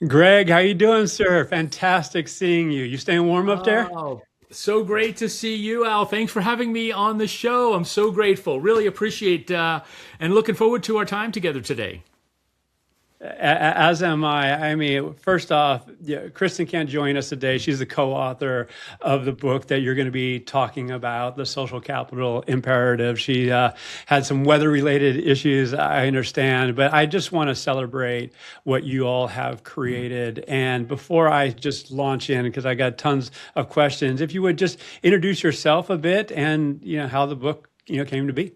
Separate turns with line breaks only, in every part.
Greg, how you doing, sir? Fantastic seeing you. You staying warm up there?
Oh, so great to see you, Al. Thanks for having me on the show. I'm so grateful. Really appreciate and looking forward to our time together today.
As am I. I mean, first off, yeah, Kristen can't join us today. She's the co-author of the book that you're going to be talking about, the social capital imperative. She had some weather-related issues, I understand, but I just want to celebrate what you all have created. And before I just launch in, because I got tons of questions, if you would just introduce yourself a bit and how the book came to be.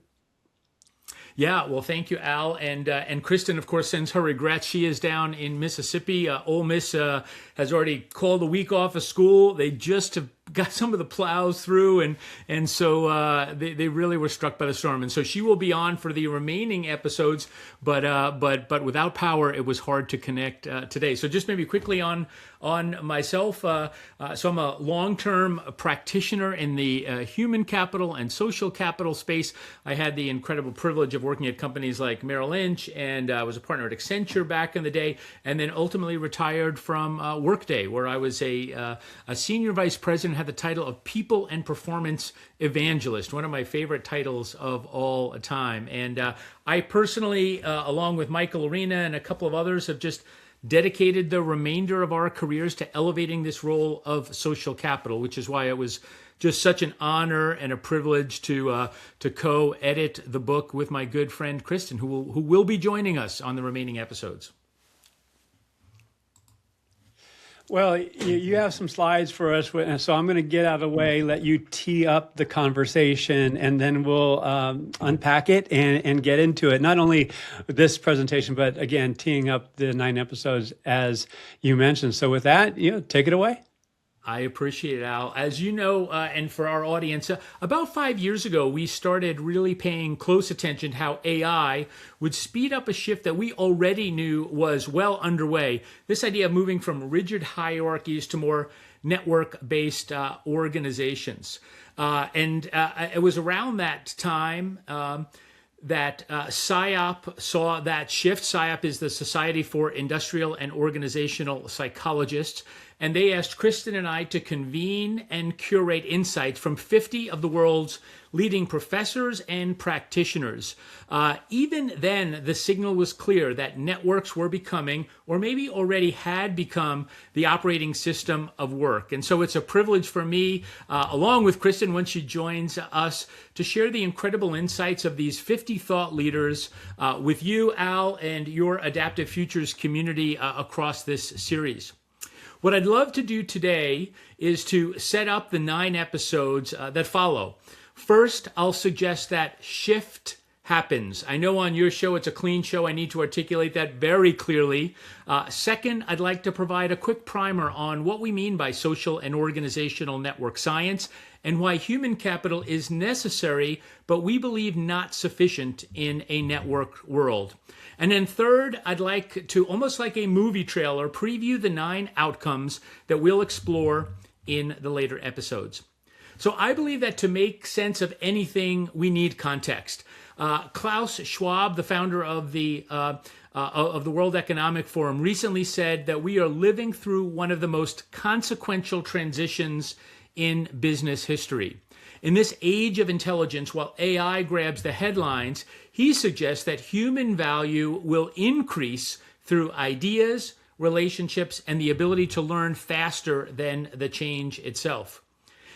Yeah, well, thank you, Al, and Kristen, of course, sends her regrets. She is down in Mississippi. Ole Miss has already called a week off of school. They just have got some of the plows through, and so they really were struck by the storm. And so she will be on for the remaining episodes, but without power, it was hard to connect today. So just maybe quickly on myself. So I'm a long-term practitioner in the human capital and social capital space. I had the incredible privilege of working at companies like Merrill Lynch, and I was a partner at Accenture back in the day, and then ultimately retired from Workday, where I was a senior vice president, had the title of People and Performance Evangelist, one of my favorite titles of all time. And I personally, along with Michael Arena and a couple of others, have just dedicated the remainder of our careers to elevating this role of social capital, which is why it was just such an honor and a privilege to co-edit the book with my good friend Kirsten, who will be joining us on the remaining episodes.
Well, you have some slides for us, so I'm going to get out of the way, let you tee up the conversation, and then we'll unpack it and get into it. Not only this presentation, but again, teeing up the 9 episodes as you mentioned. So with that, take it away.
I appreciate it, Al. As you know, and for our audience, about 5 years ago, we started really paying close attention to how AI would speed up a shift that we already knew was well underway. This idea of moving from rigid hierarchies to more network-based organizations. And it was around that time that SIOP saw that shift. SIOP is the Society for Industrial and Organizational Psychologists. And they asked Kristen and I to convene and curate insights from 50 of the world's leading professors and practitioners. Even then, the signal was clear that networks were becoming, or maybe already had become, the operating system of work. And so it's a privilege for me, along with Kristen, when she joins us, to share the incredible insights of these 50 thought leaders with you, Al, and your Adaptive Futures community across this series. What I'd love to do today is to set up the 9 episodes that follow. First, I'll suggest that shift happens. I know on your show it's a clean show. I need to articulate that very clearly. Second, I'd like to provide a quick primer on what we mean by social and organizational network science and why human capital is necessary, but we believe not sufficient in a networked world. And then third, I'd like to, almost like a movie trailer, preview the 9 outcomes that we'll explore in the later episodes. So I believe that to make sense of anything, we need context. Klaus Schwab, the founder of the World Economic Forum, recently said that we are living through one of the most consequential transitions in business history. In this age of intelligence, while AI grabs the headlines, he suggests that human value will increase through ideas, relationships, and the ability to learn faster than the change itself.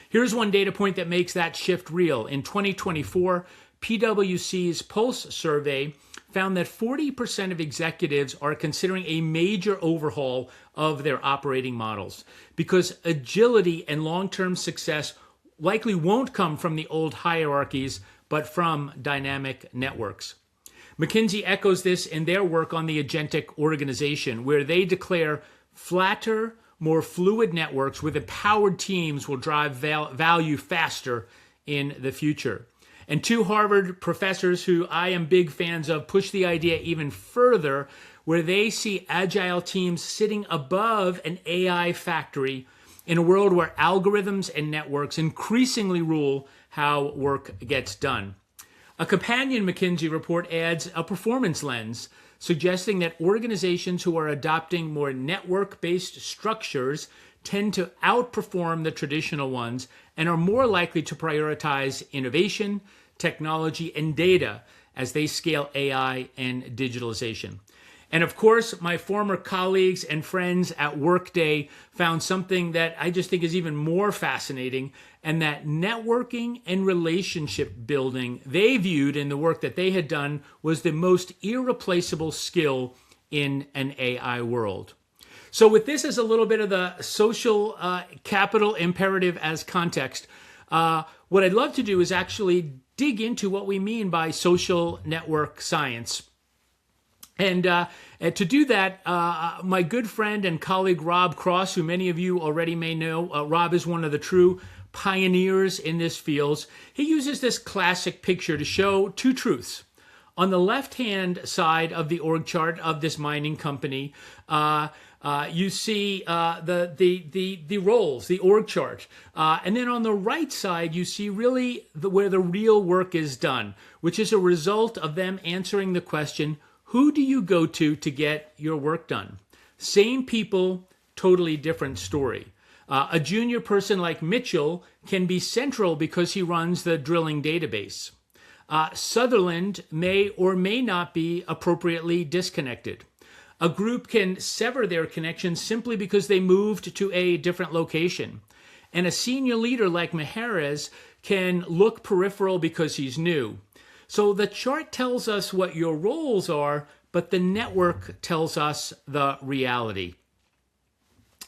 Here's one data point that makes that shift real. In 2024, PwC's Pulse survey found that 40% of executives are considering a major overhaul of their operating models because agility and long-term success likely won't come from the old hierarchies, but from dynamic networks. McKinsey echoes this in their work on the agentic organization, where they declare flatter, more fluid networks with empowered teams will drive value faster in the future. And 2 Harvard professors who I am big fans of push the idea even further, where they see agile teams sitting above an AI factory in a world where algorithms and networks increasingly rule how work gets done. A companion McKinsey report adds a performance lens, suggesting that organizations who are adopting more network-based structures tend to outperform the traditional ones and are more likely to prioritize innovation, technology, and data as they scale AI and digitalization. And of course, my former colleagues and friends at Workday found something that I just think is even more fascinating, and that networking and relationship building they viewed in the work that they had done was the most irreplaceable skill in an AI world. So with this as a little bit of the social capital imperative as context, what I'd love to do is actually dig into what we mean by social network science. And to do that, my good friend and colleague Rob Cross, who many of you already may know, Rob is one of the true pioneers in this field. He uses this classic picture to show two truths. On the left-hand side of the org chart of this mining company, you see the roles, the org chart. And then on the right side, you see really where the real work is done, which is a result of them answering the question, who do you go to get your work done? Same people, totally different story. A junior person like Mitchell can be central because he runs the drilling database. Sutherland may or may not be appropriately disconnected. A group can sever their connection simply because they moved to a different location. And a senior leader like Mahrez can look peripheral because he's new. So the chart tells us what your roles are, but the network tells us the reality.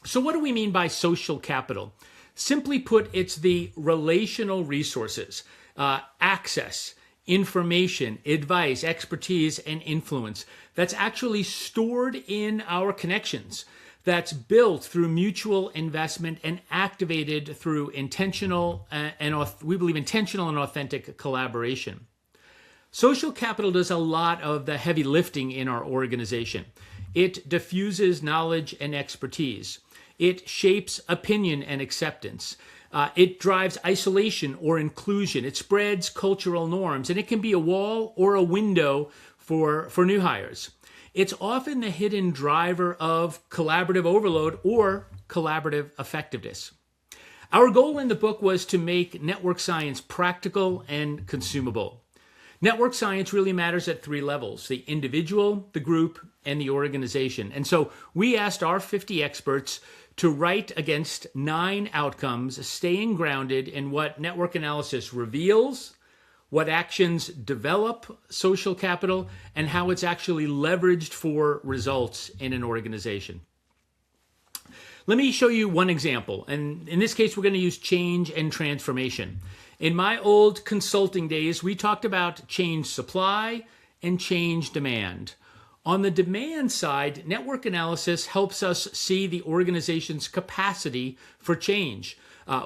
So what do we mean by social capital? Simply put, it's the relational resources, access, information, advice, expertise, and influence that's actually stored in our connections, that's built through mutual investment and activated through intentional we believe intentional and authentic collaboration. Social capital does a lot of the heavy lifting in our organization. It diffuses knowledge and expertise. It shapes opinion and acceptance. It drives isolation or inclusion. It spreads cultural norms, and it can be a wall or a window for new hires. It's often the hidden driver of collaborative overload or collaborative effectiveness. Our goal in the book was to make network science practical and consumable. Network science really matters at three levels: the individual, the group, and the organization. And so we asked our 50 experts to write against 9 outcomes, staying grounded in what network analysis reveals, what actions develop social capital, and how it's actually leveraged for results in an organization. Let me show you one example. And in this case, we're going to use change and transformation. In my old consulting days, we talked about change supply and change demand. On the demand side, network analysis helps us see the organization's capacity for change.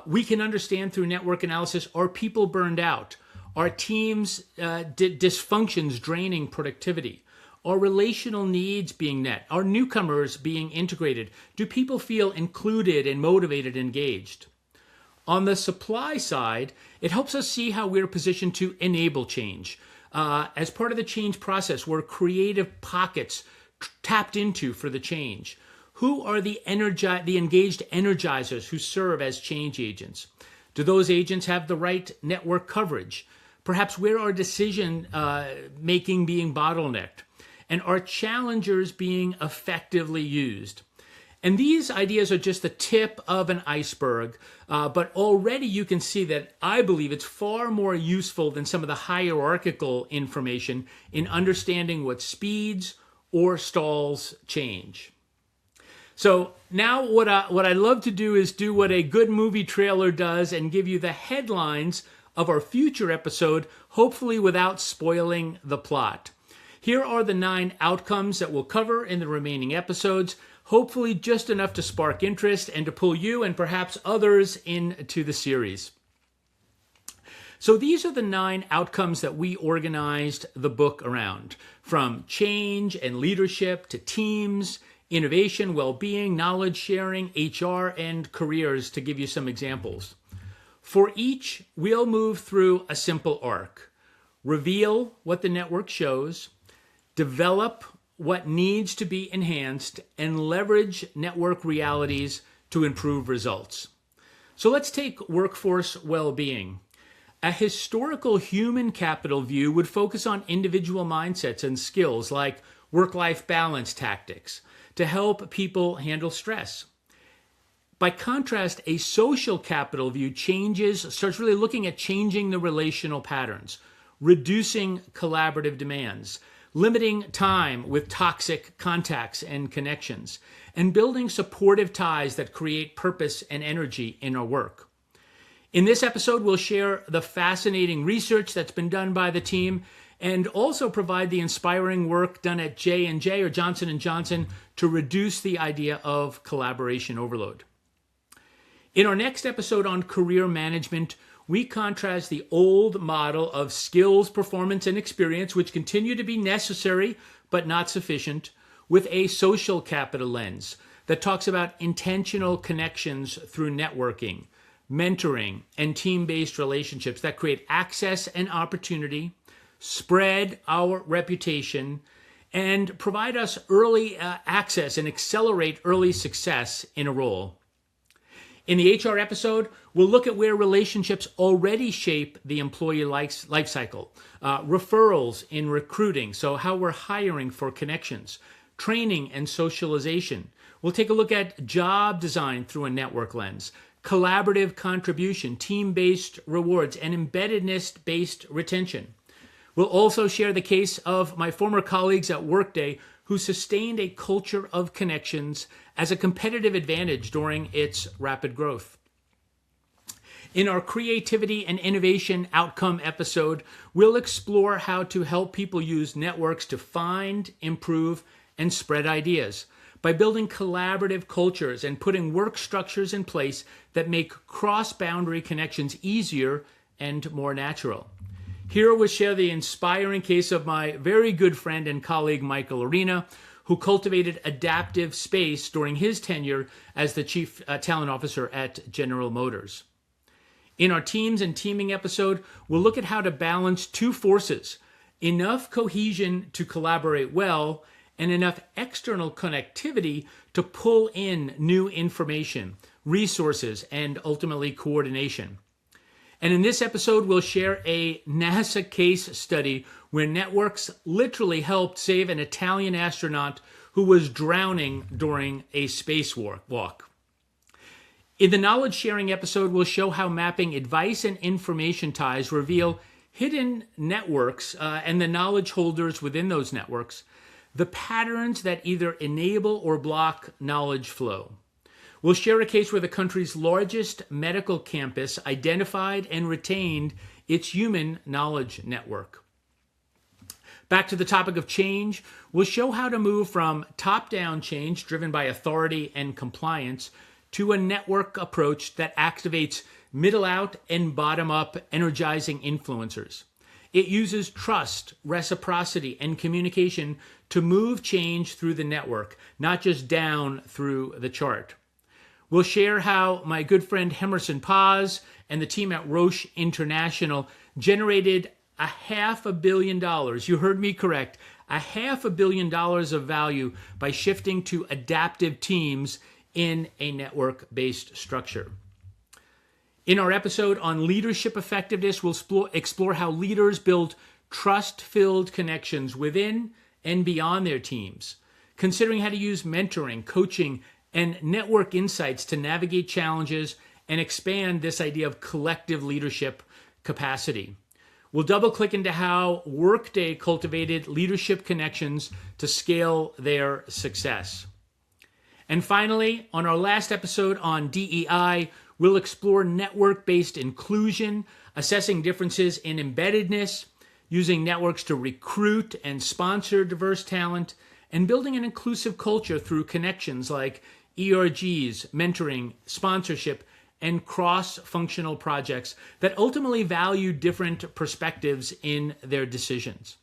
We can understand through network analysis, are people burned out? Are teams dysfunctions draining productivity? Are relational needs being met? Are newcomers being integrated? Do people feel included and motivated, engaged? On the supply side, it helps us see how we're positioned to enable change. As part of the change process, were creative pockets tapped into for the change? Who are the engaged energizers who serve as change agents? Do those agents have the right network coverage? Perhaps where are decision making being bottlenecked? And are challengers being effectively used? And these ideas are just the tip of an iceberg, but already you can see that I believe it's far more useful than some of the hierarchical information in understanding what speeds or stalls change. So now what I love to do is do what a good movie trailer does and give you the headlines of our future episode, hopefully without spoiling the plot. Here are the 9 outcomes that we'll cover in the remaining episodes, hopefully just enough to spark interest and to pull you and perhaps others into the series. So these are the 9 outcomes that we organized the book around, from change and leadership to teams, innovation, well-being, knowledge sharing, HR, and careers, to give you some examples. For each, we'll move through a simple arc. Reveal what the network shows, develop what needs to be enhanced and leverage network realities to improve results. So let's take workforce well-being. A historical human capital view would focus on individual mindsets and skills like work-life balance tactics to help people handle stress. By contrast, a social capital view starts really looking at changing the relational patterns, reducing collaborative demands, limiting time with toxic contacts and connections, and building supportive ties that create purpose and energy in our work. In this episode, we'll share the fascinating research that's been done by the team and also provide the inspiring work done at J&J or Johnson & Johnson to reduce the idea of collaboration overload. In our next episode on career management, we contrast the old model of skills, performance, and experience, which continue to be necessary but not sufficient, with a social capital lens that talks about intentional connections through networking, mentoring, and team-based relationships that create access and opportunity, spread our reputation, and provide us early access and accelerate early success in a role. In the HR episode, we'll look at where relationships already shape the employee life cycle, referrals in recruiting, so how we're hiring for connections, training and socialization. We'll take a look at job design through a network lens, collaborative contribution, team-based rewards, and embeddedness-based retention. We'll also share the case of my former colleagues at Workday who sustained a culture of connections as a competitive advantage during its rapid growth. In our creativity and innovation outcome episode, we'll explore how to help people use networks to find, improve, and spread ideas by building collaborative cultures and putting work structures in place that make cross-boundary connections easier and more natural. Here we'll share the inspiring case of my very good friend and colleague, Michael Arena, who cultivated adaptive space during his tenure as the Chief Talent Officer at General Motors. In our teams and teaming episode, we'll look at how to balance two forces, enough cohesion to collaborate well and enough external connectivity to pull in new information, resources, and ultimately coordination. And in this episode, we'll share a NASA case study where networks literally helped save an Italian astronaut who was drowning during a spacewalk. In the knowledge sharing episode, we'll show how mapping advice and information ties reveal hidden networks and the knowledge holders within those networks, the patterns that either enable or block knowledge flow. We'll share a case where the country's largest medical campus identified and retained its human knowledge network. Back to the topic of change, we'll show how to move from top-down change driven by authority and compliance to a network approach that activates middle-out and bottom-up energizing influencers. It uses trust, reciprocity, and communication to move change through the network, not just down through the chart. We'll share how my good friend Emerson Paz and the team at Roche International generated $500 million. You heard me correct. $500 million of value by shifting to adaptive teams in a network-based structure. In our episode on leadership effectiveness, we'll explore how leaders build trust-filled connections within and beyond their teams, considering how to use mentoring, coaching, and network insights to navigate challenges and expand this idea of collective leadership capacity. We'll double-click into how Workday cultivated leadership connections to scale their success. And finally, on our last episode on DEI, we'll explore network-based inclusion, assessing differences in embeddedness, using networks to recruit and sponsor diverse talent, and building an inclusive culture through connections like ERGs, mentoring, sponsorship, and cross-functional projects that ultimately value different perspectives in their decisions.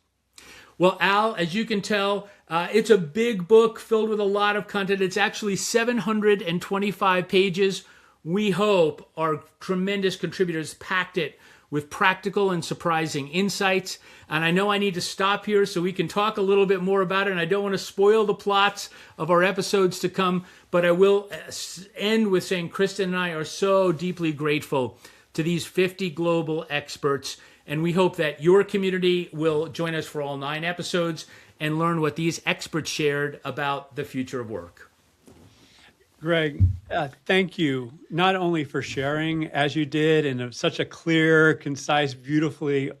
Well, Al, as you can tell, it's a big book filled with a lot of content. It's actually 725 pages. We hope our tremendous contributors packed it with practical and surprising insights. And I know I need to stop here so we can talk a little bit more about it. And I don't want to spoil the plots of our episodes to come, but I will end with saying Kristen and I are so deeply grateful to these 50 global experts. And we hope that your community will join us for all 9 episodes and learn what these experts shared about the future of work.
Greg, thank you not only for sharing as you did in such a clear, concise, beautifully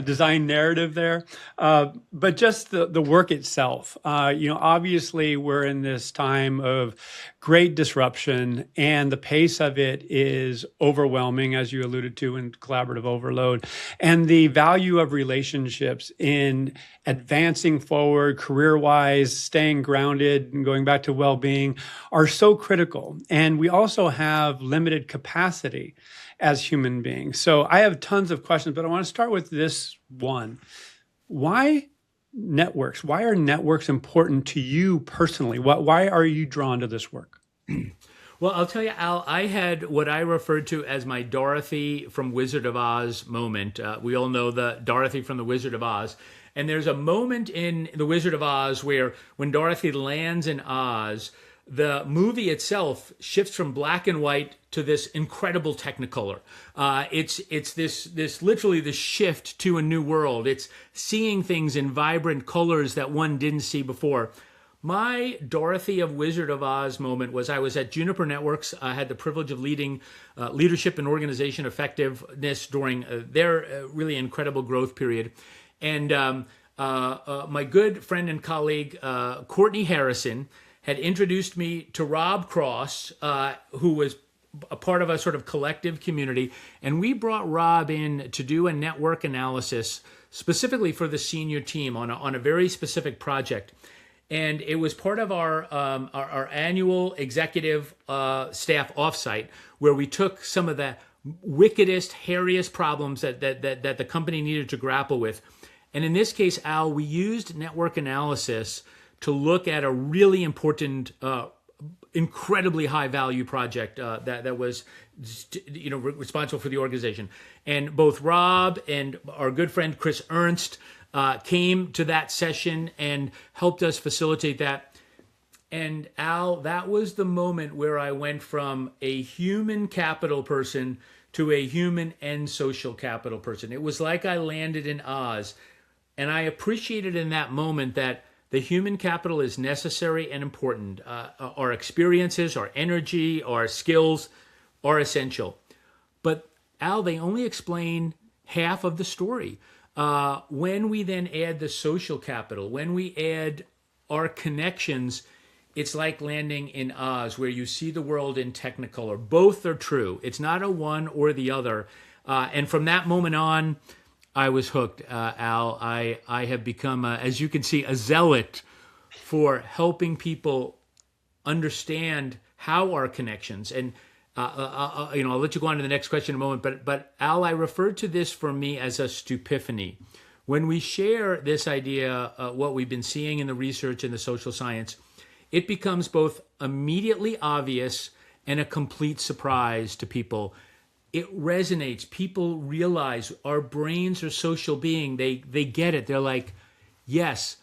designed narrative there, but just the work itself. Obviously we're in this time of great disruption and the pace of it is overwhelming, as you alluded to, in collaborative overload. And the value of relationships in advancing forward career-wise, staying grounded and going back to well-being are so critical. And we also have limited capacity as human beings. So I have tons of questions, but I want to start with this one. Why networks? Why are networks important to you personally? Why are you drawn to this work?
Well, I'll tell you, Al, I had what I referred to as my Dorothy from Wizard of Oz moment. We all know the Dorothy from the Wizard of Oz. And there's a moment in the Wizard of Oz where when Dorothy lands in Oz, the movie itself shifts from black and white to this incredible Technicolor. It's this literally the shift to a new world. It's seeing things in vibrant colors that one didn't see before. My Dorothy of Wizard of Oz moment was I was at Juniper Networks. I had the privilege of leading leadership and organization effectiveness during their really incredible growth period. And my good friend and colleague, Courtney Harrison, had introduced me to Rob Cross, who was a part of a sort of collective community. And we brought Rob in to do a network analysis specifically for the senior team on a very specific project. And it was part of our annual executive staff offsite where we took some of the wickedest, hairiest problems that the company needed to grapple with. And in this case, Al, we used network analysis to look at a really important, incredibly high value project that was, responsible for the organization. And both Rob and our good friend Chris Ernst came to that session and helped us facilitate that. And Al, that was the moment where I went from a human capital person to a human and social capital person. It was like I landed in Oz. And I appreciated in that moment that the human capital is necessary and important. Our experiences, our energy, our skills are essential. But Al, they only explain half of the story. When we then add the social capital, when we add our connections, it's like landing in Oz, where you see the world in Technicolor. Both are true. It's not a one or the other. And from that moment on, I was hooked, Al. I have become, as you can see, a zealot for helping people understand how our connections. And I'll let you go on to the next question in a moment. But Al, I referred to this for me as a stupiphany. When we share this idea, what we've been seeing in the research and the social science, it becomes both immediately obvious and a complete surprise to people. It resonates. People realize our brains are social beings. They get it. They're like, yes,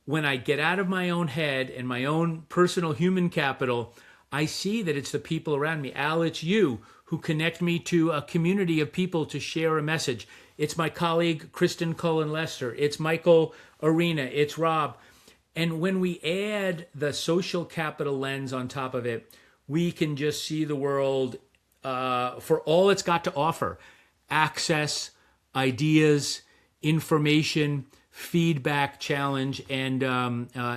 when I get out of my own head and my own personal human capital, I see that it's the people around me. Al, it's you who connect me to a community of people to share a message. It's my colleague, Kirsten Cullen-Lester. It's Michael Arena. It's Rob. And when we add the social capital lens on top of it, we can just see the world for all it's got to offer: access, ideas, information, feedback, challenge. And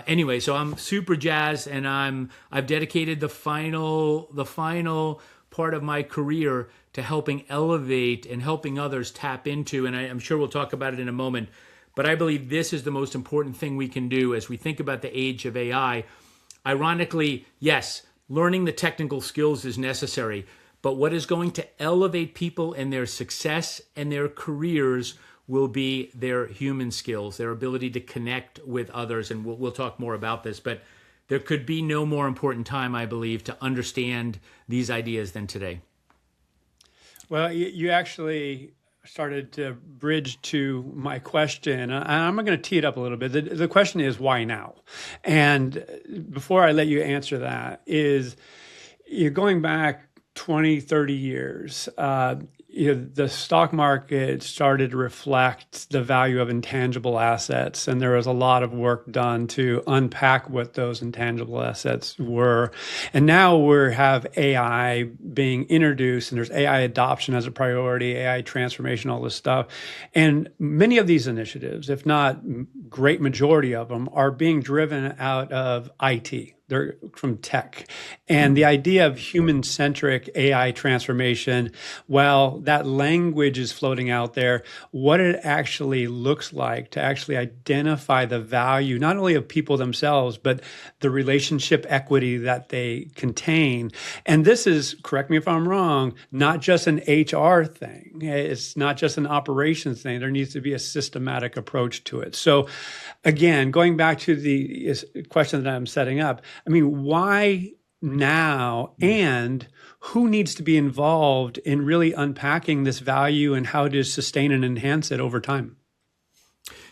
anyway, so I'm super jazzed, and I've dedicated the final part of my career to helping elevate and helping others tap into, and I'm sure we'll talk about it in a moment, but I believe this is the most important thing we can do as we think about the age of AI. Ironically, yes, learning the technical skills is necessary, but what is going to elevate people in their success and their careers will be their human skills, their ability to connect with others. And we'll talk more about this, but there could be no more important time, I believe, to understand these ideas than today.
Well, you actually started to bridge to my question. I'm going to tee it up a little bit. The question is, why now? And before I let you answer that, is you're going back 20, 30 years. The stock market started to reflect the value of intangible assets, and there was a lot of work done to unpack what those intangible assets were. And now we have AI being introduced, and there's AI adoption as a priority, AI transformation, all this stuff. And many of these initiatives, if not great majority of them, are being driven out of IT. They're from tech. And the idea of human-centric AI transformation, while that language is floating out there, what it actually looks like to actually identify the value, not only of people themselves, but the relationship equity that they contain. And this is, correct me if I'm wrong, not just an HR thing. It's not just an operations thing. There needs to be a systematic approach to it. So again, going back to the question that I'm setting up, I mean, why now, and who needs to be involved in really unpacking this value and how to sustain and enhance it over time?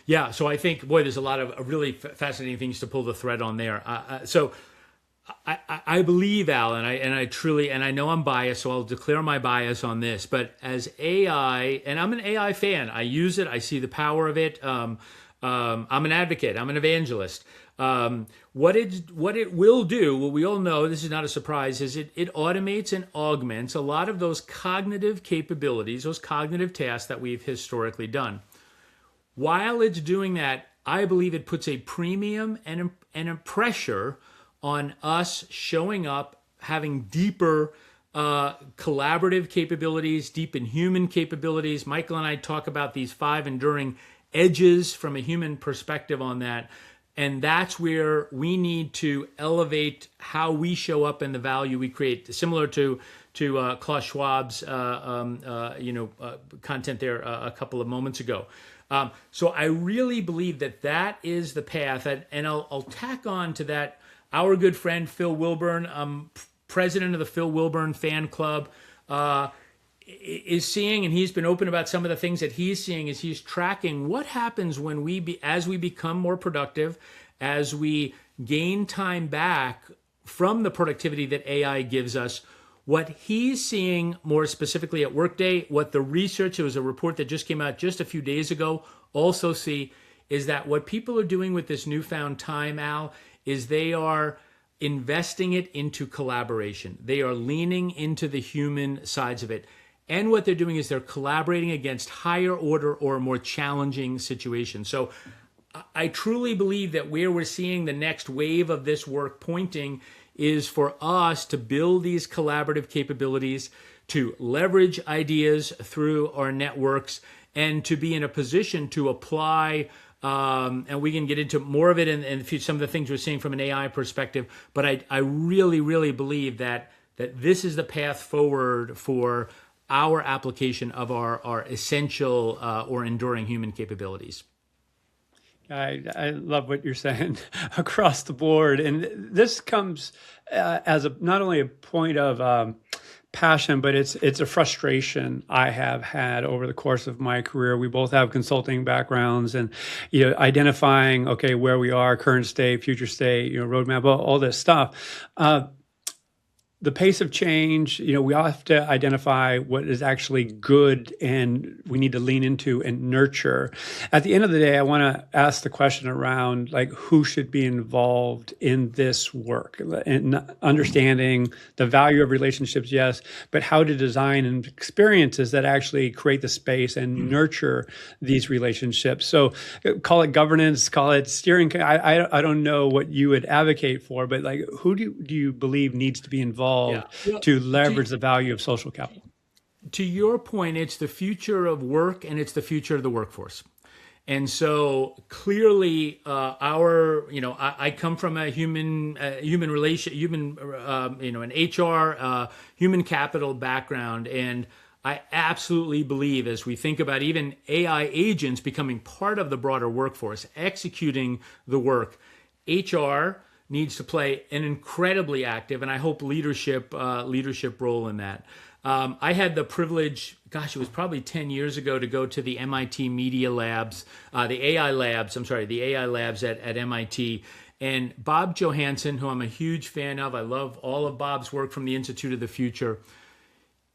Yeah, so I think, boy, there's a lot of really fascinating things to pull the thread on there. So I believe, Al, and I truly, and I know I'm biased, so I'll declare my bias on this. But as AI, and I'm an AI fan, I use it, I see the power of it. I'm an advocate, I'm an evangelist. What it will do, what we all know, this is not a surprise, is it automates and augments a lot of those cognitive capabilities, those cognitive tasks that we've historically done. While it's doing that, I believe it puts a premium and a pressure on us showing up, having deeper collaborative capabilities, deep in human capabilities. Michael and I talk about these 5 enduring edges from a human perspective on that. And that's where we need to elevate how we show up and the value we create, similar to Klaus Schwab's content there a couple of moments ago. So I really believe that is the path. And I'll tack on to that. Our good friend Phil Wilburn, president of the Phil Wilburn fan club, is seeing, and he's been open about some of the things that he's seeing as he's tracking what happens when as we become more productive, as we gain time back from the productivity that AI gives us. What he's seeing more specifically at Workday, what the research, there was a report that just came out just a few days ago, also see, is that what people are doing with this newfound time, Al, is they are investing it into collaboration. They are leaning into the human sides of it. And what they're doing is they're collaborating against higher order or more challenging situations. So I truly believe that where we're seeing the next wave of this work pointing is for us to build these collaborative capabilities, to leverage ideas through our networks, and to be in a position to apply, and we can get into more of it in some of the things we're seeing from an AI perspective. But I really, really believe that this is the path forward for our application of our essential or enduring human capabilities.
I love what you're saying across the board. And this comes as not only a point of passion, but it's a frustration I have had over the course of my career. We both have consulting backgrounds, and identifying, okay, where we are, current state, future state, roadmap, all this stuff. The pace of change, we all have to identify what is actually good and we need to lean into and nurture. At the end of the day, I want to ask the question around who should be involved in this work and understanding the value of relationships, yes, but how to design and experiences that actually create the space and nurture these relationships. So call it governance, call it steering. I don't know what you would advocate for, but who do you believe needs to be involved to leverage the value of social capital?
To your point, it's the future of work and it's the future of the workforce. And so clearly, I come from a an HR, human capital background, and I absolutely believe, as we think about even AI agents becoming part of the broader workforce, executing the work, HR needs to play an incredibly active, and I hope leadership role in that. I had the privilege, gosh, it was probably 10 years ago, to go to the MIT Media Labs, the AI labs, the AI labs at MIT. And Bob Johansen, who I'm a huge fan of, I love all of Bob's work from the Institute of the Future.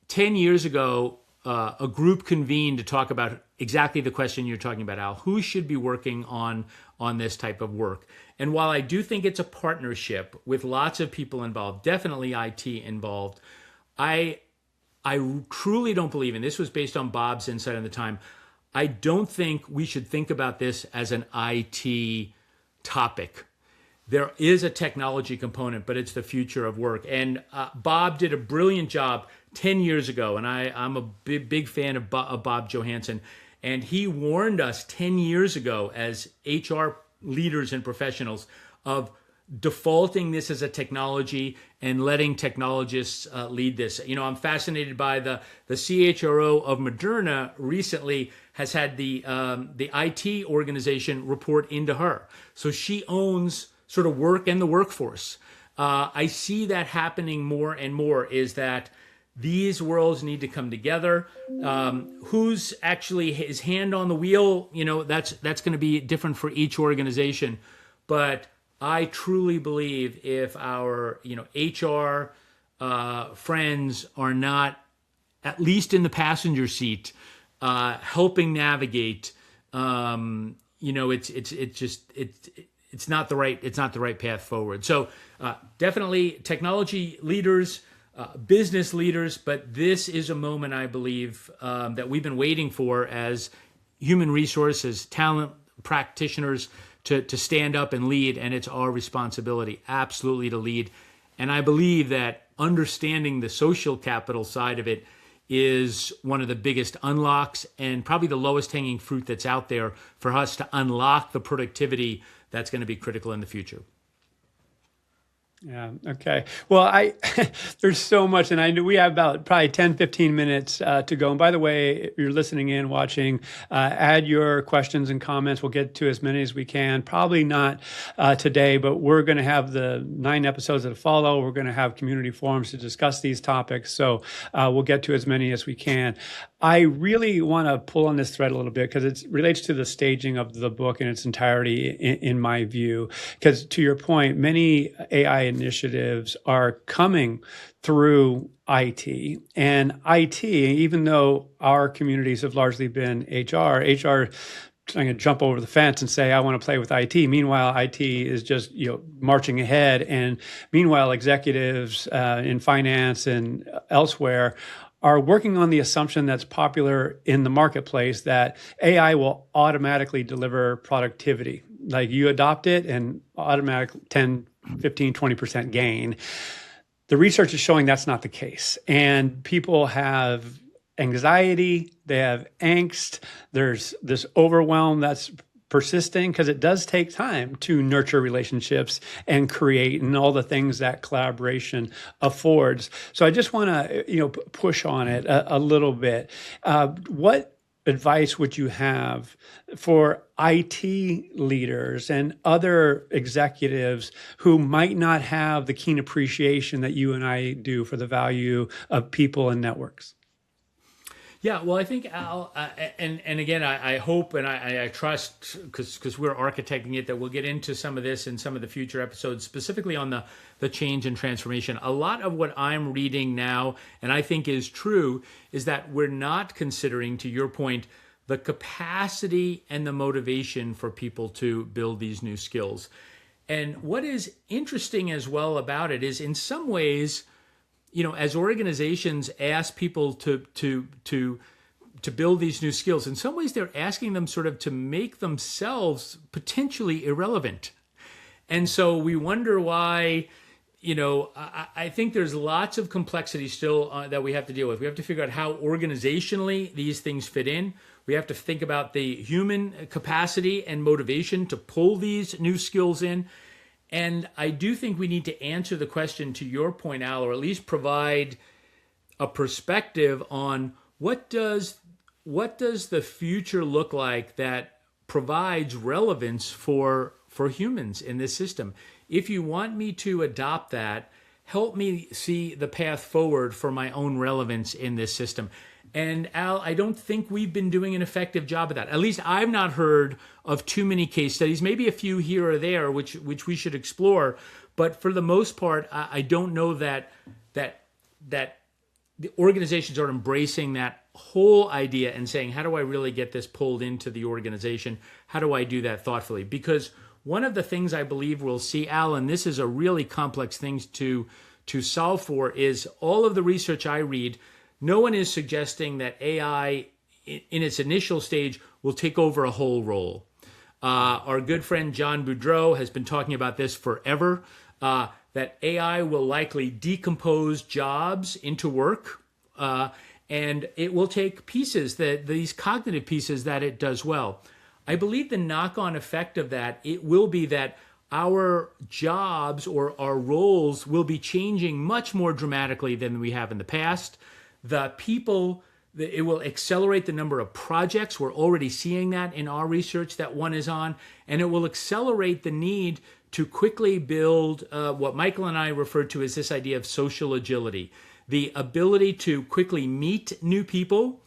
10 years ago, a group convened to talk about exactly the question you're talking about, Al. Who should be working on this type of work? And while I do think it's a partnership with lots of people involved, definitely IT involved, I truly don't believe, and this was based on Bob's insight on the time, I don't think we should think about this as an IT topic. There is a technology component, but it's the future of work. And Bob did a brilliant job 10 years ago, and I'm a big fan of Bob Johansen. And he warned us 10 years ago as HR leaders and professionals of defaulting this as a technology and letting technologists lead this. You know, I'm fascinated by the CHRO of Moderna recently has had the IT organization report into her. So she owns sort of work and the workforce. I see that happening more and more, is that these worlds need to come together. Who's actually his hand on the wheel, you know, that's going to be different for each organization. But I truly believe if our, HR friends are not at least in the passenger seat, helping navigate, it's not the right path forward. So definitely technology leaders, business leaders, but this is a moment, I believe, that we've been waiting for as human resources, talent practitioners, to stand up and lead, and it's our responsibility absolutely to lead. And I believe that understanding the social capital side of it is one of the biggest unlocks and probably the lowest hanging fruit that's out there for us to unlock the productivity that's going to be critical in the future.
Yeah. Okay. Well, there's so much, and I know we have about probably 10, 15 minutes to go. And by the way, if you're listening in, watching, add your questions and comments. We'll get to as many as we can. Probably not today, but we're going to have the 9 episodes that follow. We're going to have community forums to discuss these topics. So we'll get to as many as we can. I really want to pull on this thread a little bit because it relates to the staging of the book in its entirety, in my view. Because to your point, many AI initiatives are coming through IT. And IT, even though our communities have largely been HR trying to jump over the fence and say, I want to play with IT. Meanwhile, IT is just marching ahead. And meanwhile, executives in finance and elsewhere are working on the assumption that's popular in the marketplace that AI will automatically deliver productivity. Like you adopt it and automatic 10, 15, 20% gain. The research is showing that's not the case. And people have anxiety, they have angst, there's this overwhelm that's persisting because it does take time to nurture relationships and create and all the things that collaboration affords. So I just want to push on it a little bit. What advice would you have for IT leaders and other executives who might not have the keen appreciation that you and I do for the value of people and networks?
Yeah, well, I think, Al, and again, I hope and I trust, because we're architecting it, that we'll get into some of this in some of the future episodes, specifically on the change and transformation. A lot of what I'm reading now, and I think is true, is that we're not considering, to your point, the capacity and the motivation for people to build these new skills. And what is interesting as well about it is, in some ways, as organizations ask people to build these new skills, in some ways they're asking them sort of to make themselves potentially irrelevant. And so we wonder why, I think there's lots of complexity still that we have to deal with. We have to figure out how organizationally these things fit in. We have to think about the human capacity and motivation to pull these new skills in. And I do think we need to answer the question, to your point, Al, or at least provide a perspective on what does the future look like that provides relevance for humans in this system. If you want me to adopt that, help me see the path forward for my own relevance in this system. And Al, I don't think we've been doing an effective job of that. At least I've not heard of too many case studies, maybe a few here or there, which we should explore. But for the most part, I don't know that the organizations are embracing that whole idea and saying, how do I really get this pulled into the organization? How do I do that thoughtfully? Because one of the things I believe we'll see, Al, and this is a really complex thing to solve for, is all of the research I read. No one is suggesting that AI, in its initial stage, will take over a whole role. Our good friend John Boudreau has been talking about this forever, that AI will likely decompose jobs into work, and it will take pieces, these cognitive pieces that it does well. I believe the knock-on effect of that, it will be that our jobs or our roles will be changing much more dramatically than we have in the past. It will accelerate the number of projects. We're already seeing that in our research that one is on, and it will accelerate the need to quickly build what Michael and I refer to as this idea of social agility, the ability to quickly meet new people.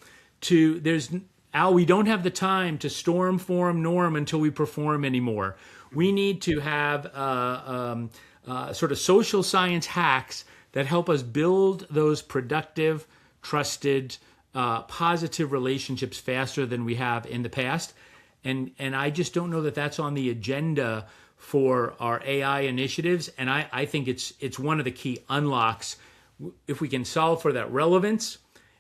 Al, we don't have the time to storm, form, norm until we perform anymore. We need to have sort of social science hacks that help us build those productive, trusted, positive relationships faster than we have in the past. And I just don't know that that's on the agenda for our AI initiatives. And I think it's one of the key unlocks. If we can solve for that relevance,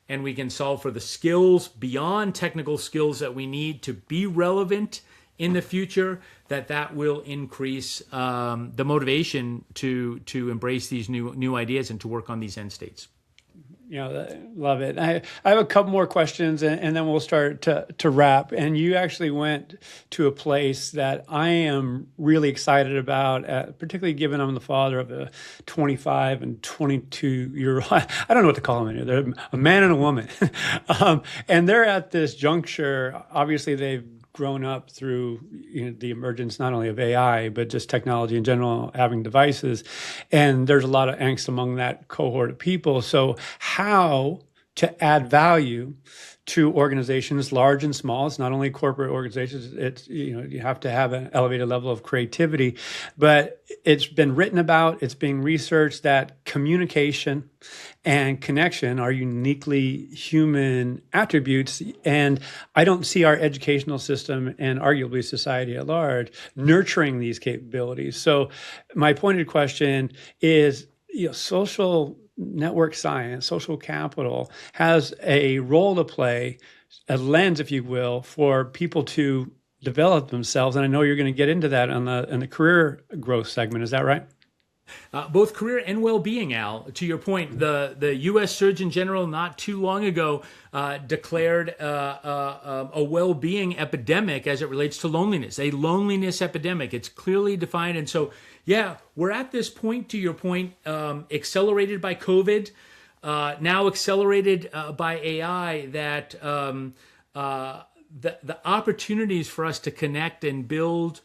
and we can solve for the skills beyond technical skills that we need to be relevant in the future, that will increase the motivation to embrace these new ideas and to work on these end states.
Love it. I have a couple more questions, and then we'll start to wrap. And you actually went to a place that I am really excited about, particularly given I'm the father of a 25 and 22-year-old. I don't know what to call them anymore. They're a man and a woman. And they're at this juncture. Obviously, they've grown up through the emergence not only of AI, but just technology in general, having devices. And there's a lot of angst among that cohort of people. So how to add value to organizations, large and small. It's not only corporate organizations. It's, you have to have an elevated level of creativity, but it's been written about, it's being researched that communication and connection are uniquely human attributes. And I don't see our educational system and arguably society at large nurturing these capabilities. So my pointed question is, social network science, social capital has a role to play, a lens, if you will, for people to develop themselves. And I know you're going to get into that in the career growth segment. Is that right?
Both career and well-being, Al. To your point, the U.S. Surgeon General not too long ago declared a well-being epidemic as it relates to loneliness, a loneliness epidemic. It's clearly defined. And so, yeah, we're at this point, to your point, accelerated by COVID, now accelerated by AI, that the opportunities for us to connect and build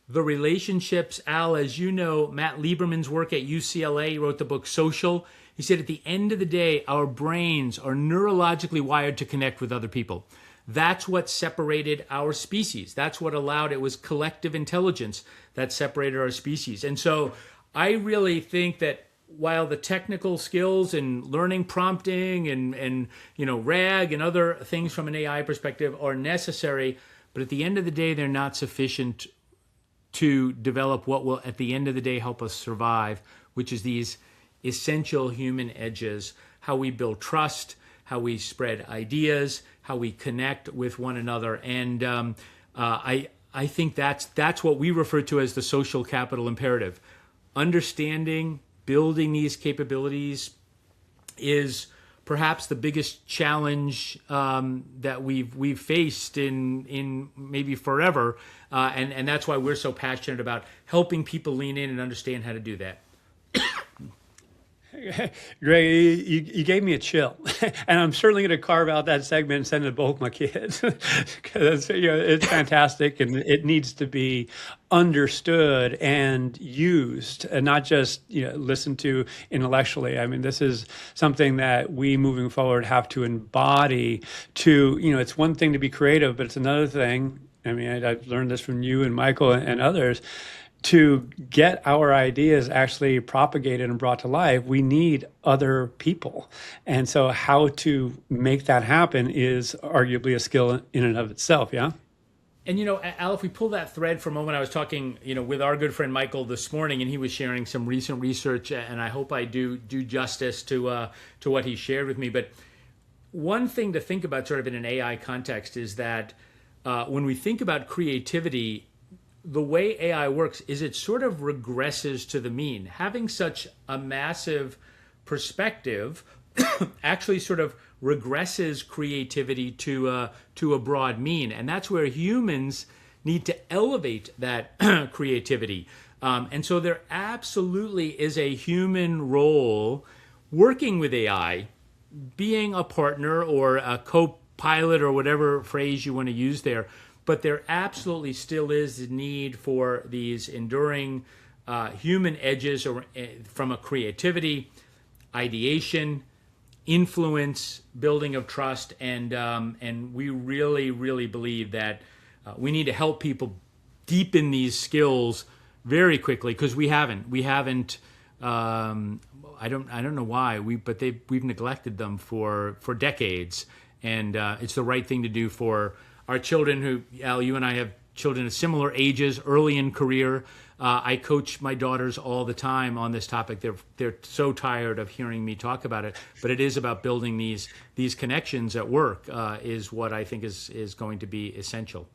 the relationships. Al, as you know, Matt Lieberman's work at UCLA, he wrote the book Social. He said at the end of the day, our brains are neurologically wired to connect with other people. That's what separated our species. That's what allowed, it was collective intelligence that separated our species. And so I really think that while the technical skills and learning prompting and RAG and other things from an AI perspective are necessary, but at the end of the day, they're not sufficient to develop what will, at the end of the day, help us survive, which is these essential human edges, how we build trust, how we spread ideas, how we connect with one another. And I think that's what we refer to as the social capital imperative. Understanding, building these capabilities is perhaps the biggest challenge that we've faced in maybe forever, and that's why we're so passionate about helping people lean in and understand how to do that.
Greg, you gave me a chill, and I'm certainly going to carve out that segment and send it to both my kids because it's fantastic and it needs to be understood and used, and not just listened to intellectually. I mean, this is something that we moving forward have to embody. It's one thing to be creative, but it's another thing. I mean, I've learned this from you and Michael and others to get our ideas actually propagated and brought to life. We need other people. And so how to make that happen is arguably a skill in and of itself. Yeah.
And Al, if we pull that thread for a moment, I was talking, with our good friend Michael this morning, and he was sharing some recent research, and I hope I do justice to what he shared with me. But one thing to think about, sort of in an AI context, is that when we think about creativity, the way AI works is it sort of regresses to the mean. Having such a massive perspective actually sort of regresses creativity to a broad mean. And that's where humans need to elevate that creativity. And so there absolutely is a human role working with AI, being a partner or a co-pilot or whatever phrase you want to use there. But there absolutely still is a need for these enduring human edges from a creativity, ideation, influence, building of trust, and we really, really believe that we need to help people deepen these skills very quickly, because we haven't. I don't know why we've neglected them for decades, and it's the right thing to do for our children, who, Al, you and I have children of similar ages, early in career. I coach my daughters all the time on this topic. They're so tired of hearing me talk about it, but it is about building these connections at work is what I think is going to be essential.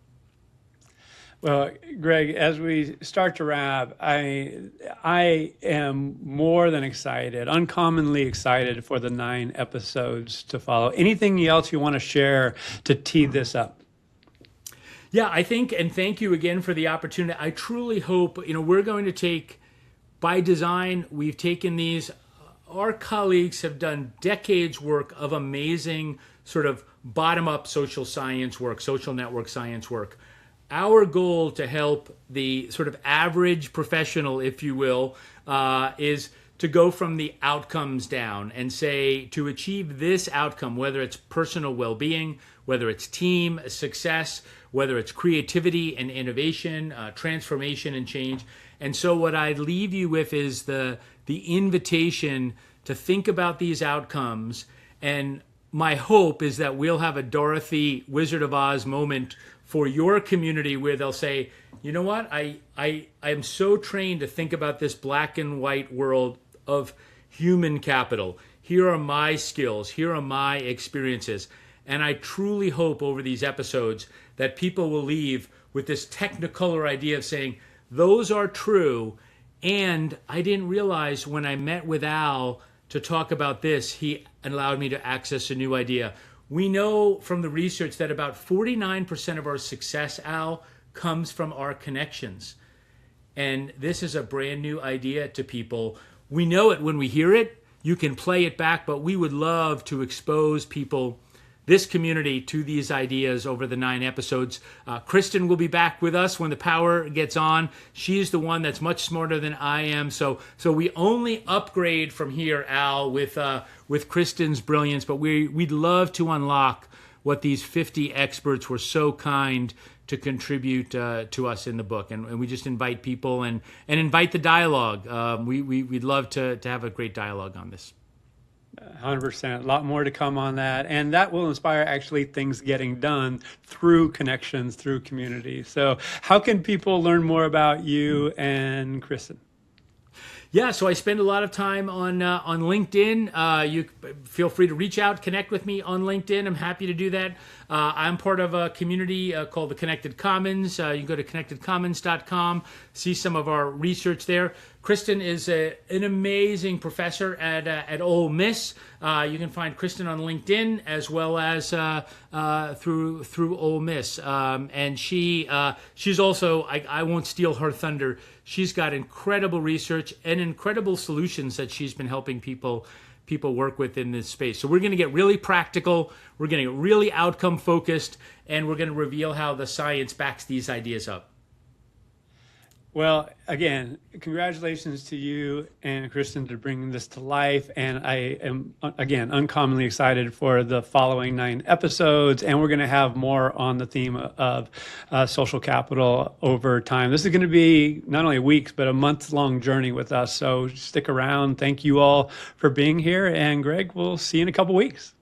Well, Greg, as we start to wrap, I am more than excited, uncommonly excited for the 9 episodes to follow. Anything else you want to share to tee this up?
Yeah, I think, and thank you again for the opportunity. I truly hope, we're going to take, by design, we've taken these, our colleagues have done decades work of amazing sort of bottom-up social science work, social network science work. Our goal to help the sort of average professional, if you will, is to go from the outcomes down and say, to achieve this outcome, whether it's personal well-being, whether it's team success, whether it's creativity and innovation, transformation and change. And so what I'd leave you with is the invitation to think about these outcomes. And my hope is that we'll have a Dorothy Wizard of Oz moment for your community where they'll say, you know what, I'm so trained to think about this black and white world of human capital. Here are my skills. Here are my experiences. And I truly hope over these episodes that people will leave with this technicolor idea of saying, those are true. And I didn't realize when I met with Al to talk about this, he allowed me to access a new idea. We know from the research that about 49% of our success, Al, comes from our connections. And this is a brand new idea to people. We know it when we hear it. You can play it back, but we would love to expose people, this community, to these ideas over the 9 episodes. Kirsten will be back with us when the power gets on. She's the one that's much smarter than I am. So we only upgrade from here, Al, with Kirsten's brilliance. But we'd love to unlock what these 50 experts were so kind to contribute to us in the book. And we just invite people and invite the dialogue. We'd love to have a great dialogue on this.
100%. A lot more to come on that. And that will inspire actually things getting done through connections, through community. So how can people learn more about you and Kirsten?
Yeah, so I spend a lot of time on LinkedIn. You feel free to reach out, connect with me on LinkedIn. I'm happy to do that. I'm part of a community called the Connected Commons. You can go to connectedcommons.com, see some of our research there. Kirsten is an amazing professor at Ole Miss. You can find Kirsten on LinkedIn as well as through Ole Miss. And she's also, I won't steal her thunder. She's got incredible research and incredible solutions that she's been helping people work with in this space. So we're going to get really practical, we're going to get really outcome focused, and we're going to reveal how the science backs these ideas up.
Well, again, congratulations to you and Kristen to bringing this to life. And I am, again, uncommonly excited for the following 9 episodes. And we're going to have more on the theme of social capital over time. This is going to be not only weeks, but a month-long journey with us. So stick around. Thank you all for being here. And Greg, we'll see you in a couple weeks.